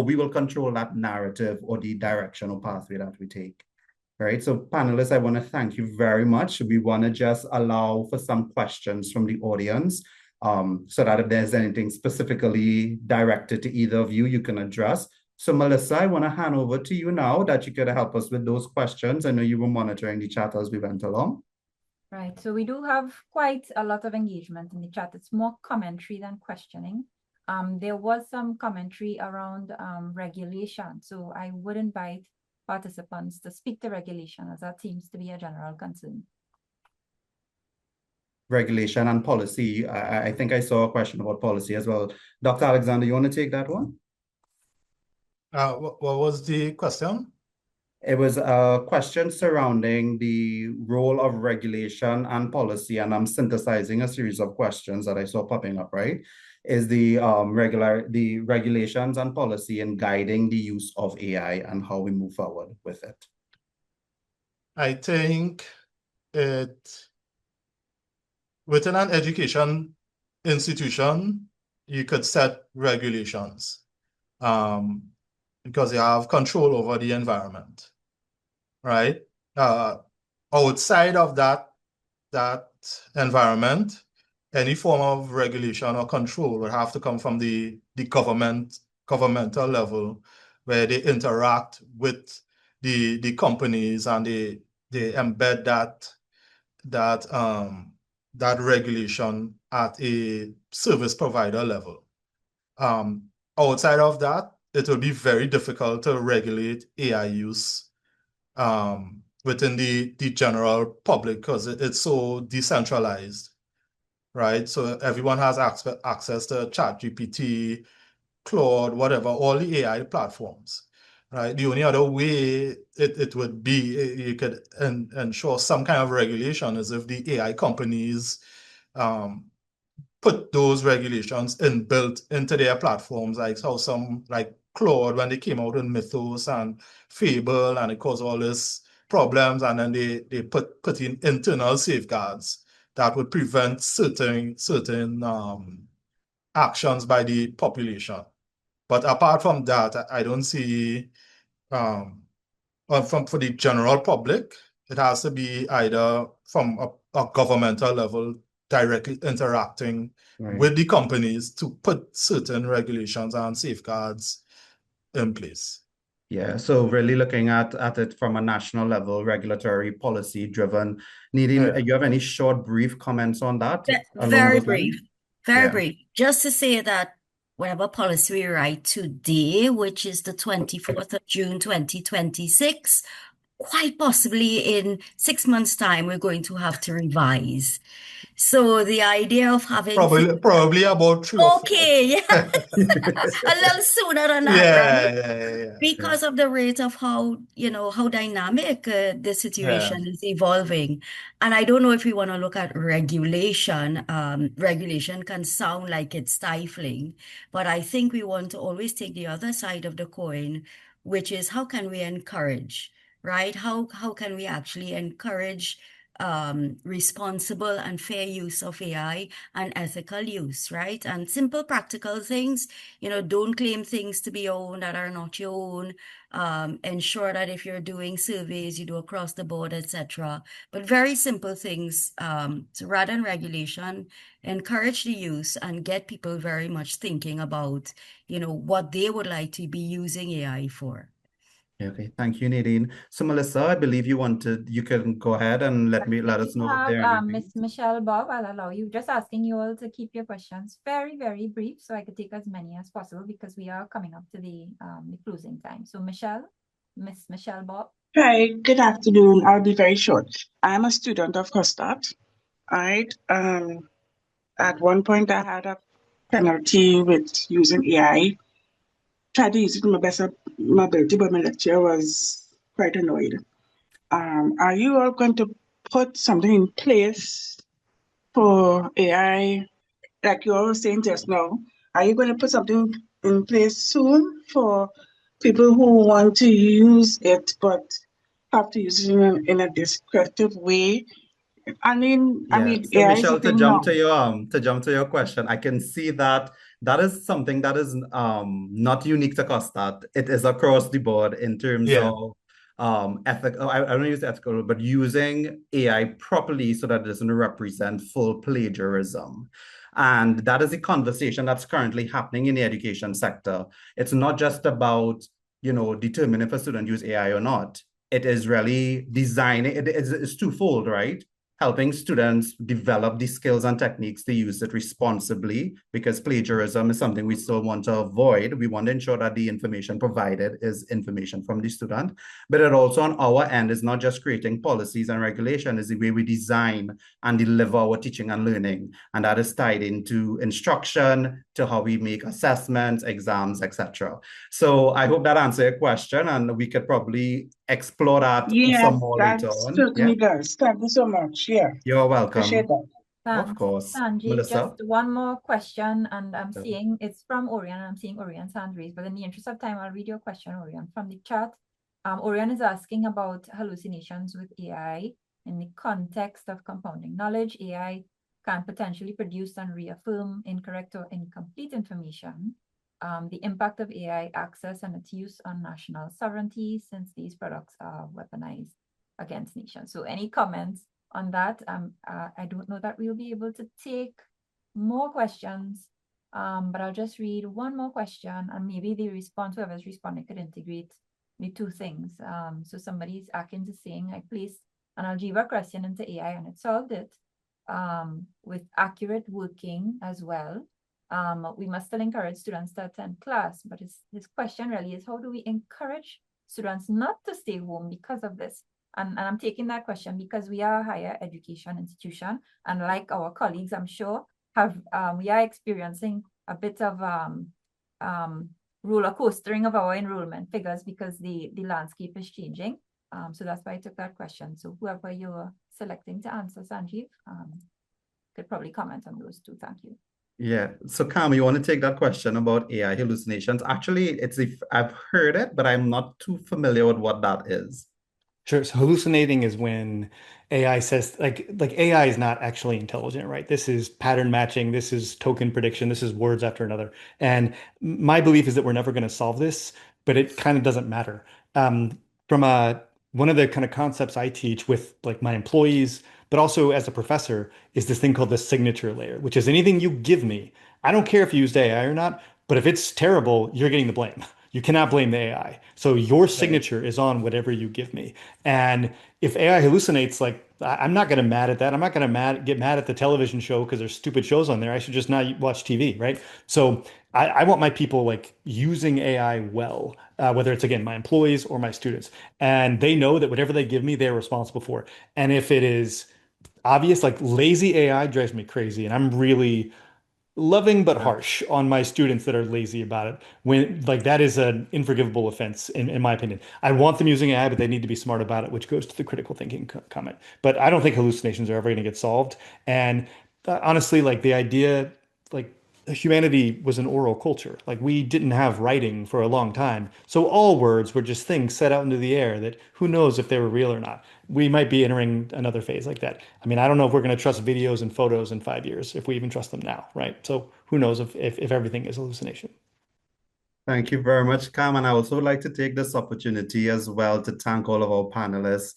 [SPEAKER 2] we will control that narrative or the direction or pathway that we take. Right. So panelists, I want to thank you very much. We want to just allow for some questions from the audience, so that if there's anything specifically directed to either of you, you can address. So Melissa, I want to hand over to you now that you could help us with those questions. I know you were monitoring the chat as we went along.
[SPEAKER 1] Right, so we do have quite a lot of engagement in the chat. It's more commentary than questioning. There was some commentary around regulation. So I would invite participants to speak to regulation, as that seems to be a general concern.
[SPEAKER 2] Regulation and policy. I think I saw a question about policy as well. Dr. Alexander, you want to take that one?
[SPEAKER 3] What was the question?
[SPEAKER 2] It was a question surrounding the role of regulation and policy, and I'm synthesizing a series of questions that I saw popping up, right? Is the regulations and policy in guiding the use of AI and how we move forward with it?
[SPEAKER 3] I think within an education institution, you could set regulations, because you have control over the environment, right? Outside of that environment, any form of regulation or control would have to come from the governmental level, where they interact with the companies and they embed that regulation at a service provider level. Outside of that, it will be very difficult to regulate AI use within the general public, because it's so decentralized, right? So everyone has access to ChatGPT, Claude, whatever, all the AI platforms, right? The only other way it would be you could ensure some kind of regulation is if the AI companies put those regulations inbuilt into their platforms, like how some, like Claude when they came out with Mythos and Fable, and it caused all this problems, and then they put in internal safeguards that would prevent certain actions by the population. But apart from that, I don't see for the general public, it has to be either from a governmental level directly interacting with the companies to put certain regulations and safeguards in place.
[SPEAKER 2] Yeah, so really looking at it from a national level, regulatory policy driven. Nadine, you have any short, brief comments on that?
[SPEAKER 4] Very brief. Very
[SPEAKER 2] Yeah.
[SPEAKER 4] brief. Just to say that whatever policy we write today, which is the 24th of June, 2026, quite possibly in 6 months' time, we're going to have to revise. So the idea of having
[SPEAKER 3] probably about 3 or 4.
[SPEAKER 4] Okay, yeah. A little sooner than that, right?
[SPEAKER 3] Yeah.
[SPEAKER 4] Because of the rate of how, how dynamic the situation is evolving. And I don't know if we want to look at regulation. Regulation can sound like it's stifling, but I think we want to always take the other side of the coin, which is how can we encourage, right? How can we actually encourage responsible and fair use of AI and ethical use, right? And simple practical things, don't claim things to be your own that are not your own. Ensure that if you're doing surveys, you do across the board, etc. But very simple things. So rather than regulation, encourage the use and get people very much thinking about, what they would like to be using AI for.
[SPEAKER 2] Okay, thank you, Nadine. So, Melissa, I believe you can go ahead and let us know if there are
[SPEAKER 1] Miss Michelle Bob, I'll allow you. Just asking you all to keep your questions very, very brief so I could take as many as possible because we are coming up to the closing time. So, Miss Michelle Bob.
[SPEAKER 6] Hi, good afternoon. I'll be very short. I'm a student of COSTAATT. All right. At one point, I had a penalty with using AI. Tried to use it to my best of my ability, but my lecturer was quite annoyed. Are you all going to put something in place for AI, like you all were saying just now? Are you going to put something in place soon for people who want to use it but have to use it in a descriptive way? I mean,
[SPEAKER 2] So
[SPEAKER 6] AI
[SPEAKER 2] Michelle,
[SPEAKER 6] is a thing now.
[SPEAKER 2] to jump to your question, I can see that is something that is not unique to COSTAATT. It is across the board in terms of ethical. I don't use ethical, but using AI properly so that it doesn't represent full plagiarism. And that is a conversation that's currently happening in the education sector. It's not just about, determining if a student use AI or not. It is really designing, it's twofold, right? Helping students develop the skills and techniques to use it responsibly, because plagiarism is something we still want to avoid. We want to ensure that the information provided is information from the student, but it also on our end is not just creating policies and regulation, is the way we design and deliver our teaching and learning. And that is tied into instruction, to how we make assessments, exams, etc. So I hope that answers your question, and we could probably explore that some more later on.
[SPEAKER 6] Certainly does. Thank you so much. Yeah.
[SPEAKER 2] You're welcome.
[SPEAKER 6] Appreciate that.
[SPEAKER 2] Of course.
[SPEAKER 1] Sanjeev,
[SPEAKER 2] Melissa?
[SPEAKER 1] just one more question, and I'm seeing it's from Orion. I'm seeing Orion's hand raised, but in the interest of time, I'll read your question, Orion, from the chat. Orion is asking about hallucinations with AI in the context of compounding knowledge. AI can potentially produce and reaffirm incorrect or incomplete information. The impact of AI access and its use on national sovereignty, since these products are weaponized against nations. So any comments on that? I don't know that we'll be able to take more questions, but I'll just read one more question, and maybe the response, whoever's responding, could integrate the two things. So somebody's Atkins is saying, I placed an algebra question into AI and it solved it with accurate working as well. We must still encourage students to attend class, but his question really is, how do we encourage students not to stay home because of this? And I'm taking that question because we are a higher education institution, and like our colleagues, I'm sure, we are experiencing a bit of roller coastering of our enrollment figures because the landscape is changing. So that's why I took that question. So whoever you're selecting to answer, Sanjeev, could probably comment on those two. Thank you.
[SPEAKER 2] Yeah. So, Cam, you want to take that question about AI hallucinations? Actually, I've heard it, but I'm not too familiar with what that is.
[SPEAKER 5] Sure. So hallucinating is when AI says like AI is not actually intelligent, right? This is pattern matching, this is token prediction, this is words after another. And my belief is that we're never going to solve this, but it kind of doesn't matter. From one of the kind of concepts I teach with like my employees, but also as a professor, is this thing called the signature layer, which is anything you give me. I don't care if you used AI or not, but if it's terrible, you're getting the blame. You cannot blame the AI. So your
[SPEAKER 2] Right.
[SPEAKER 5] signature is on whatever you give me. And if AI hallucinates, like I'm not going to mad at that. I'm not going to get mad at the television show because there's stupid shows on there. I should just not watch TV, right? So I want my people like using AI well, whether it's again my employees or my students, and they know that whatever they give me, they're responsible for. And if it is obvious, like lazy AI drives me crazy, and I'm really loving but
[SPEAKER 2] Yeah.
[SPEAKER 5] harsh on my students that are lazy about it. When like that is an unforgivable offense in my opinion. I want them using AI, but they need to be smart about it, which goes to the critical thinking comment. But I don't think hallucinations are ever going to get solved. And honestly, like the idea, like humanity was an oral culture. Like we didn't have writing for a long time. So all words were just things set out into the air that who knows if they were real or not. We might be entering another phase like that. I mean, I don't know if we're going to trust videos and photos in 5 years, if we even trust them now, right? So who knows if everything is hallucination.
[SPEAKER 2] Thank you very much, Cam. And I also would like to take this opportunity as well to thank all of our panelists,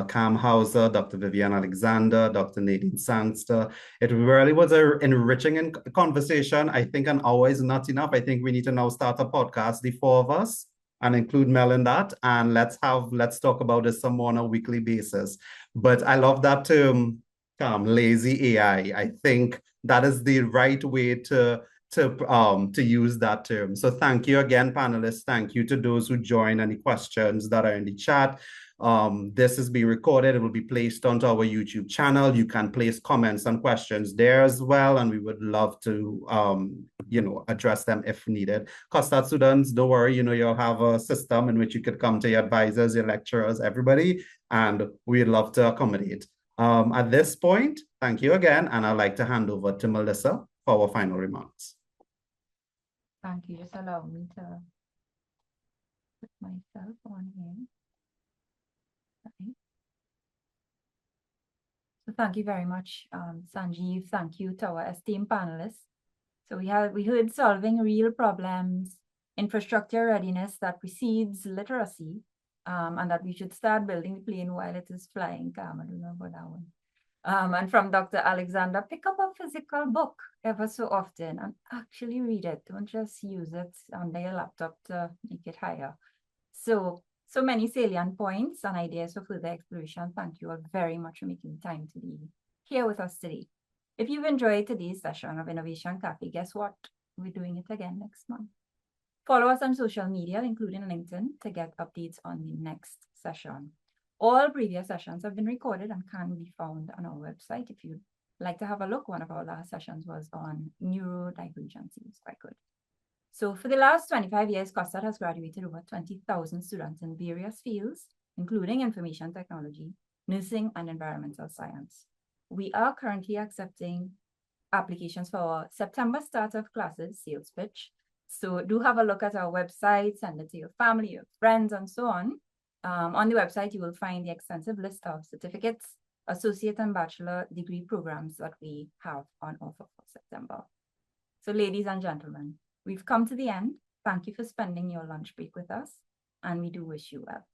[SPEAKER 2] Cam Hauser, Dr. Vivian Alexander, Dr. Nadine Sangster. It really was an enriching conversation. I think an hour is not enough. I think we need to now start a podcast, the four of us, and include Mel in that. And let's talk about this some more on a weekly basis. But I love that term, Cam, lazy AI. I think that is the right way to use that term. So thank you again, panelists. Thank you to those who join and the questions that are in the chat. This is being recorded. It will be placed onto our YouTube channel. You can place comments and questions there as well, and we would love to address them if needed. COSTAATT students, don't worry, you'll have a system in which you could come to your advisors, your lecturers, everybody, and we'd love to accommodate. At this point, thank you again, and I'd like to hand over to Melissa for our final remarks.
[SPEAKER 1] Thank you. Just allow me to put myself on here. Okay. So thank you very much, Sanjeev. Thank you to our esteemed panelists. So we heard solving real problems, infrastructure readiness that precedes literacy, and that we should start building the plane while it is flying. I don't know about that one. And from Dr. Alexander, pick up a physical book ever so often and actually read it. Don't just use it on your laptop to make it higher. So many salient points and ideas for further exploration. Thank you all very much for making time to be here with us today. If you've enjoyed today's session of Innovation Café, guess what? We're doing it again next month. Follow us on social media, including LinkedIn, to get updates on the next session. All previous sessions have been recorded and can be found on our website. If you'd like to have a look, one of our last sessions was on neurodivergency. It's quite good. So for the last 25 years, COSTAATT has graduated over 20,000 students in various fields, including information technology, nursing, and environmental science. We are currently accepting applications for our September start of classes, sales pitch. So do have a look at our website, send it to your family, your friends, and so on. On the website, you will find the extensive list of certificates, associate and bachelor degree programs that we have on offer for September. So ladies and gentlemen, we've come to the end. Thank you for spending your lunch break with us, and we do wish you well.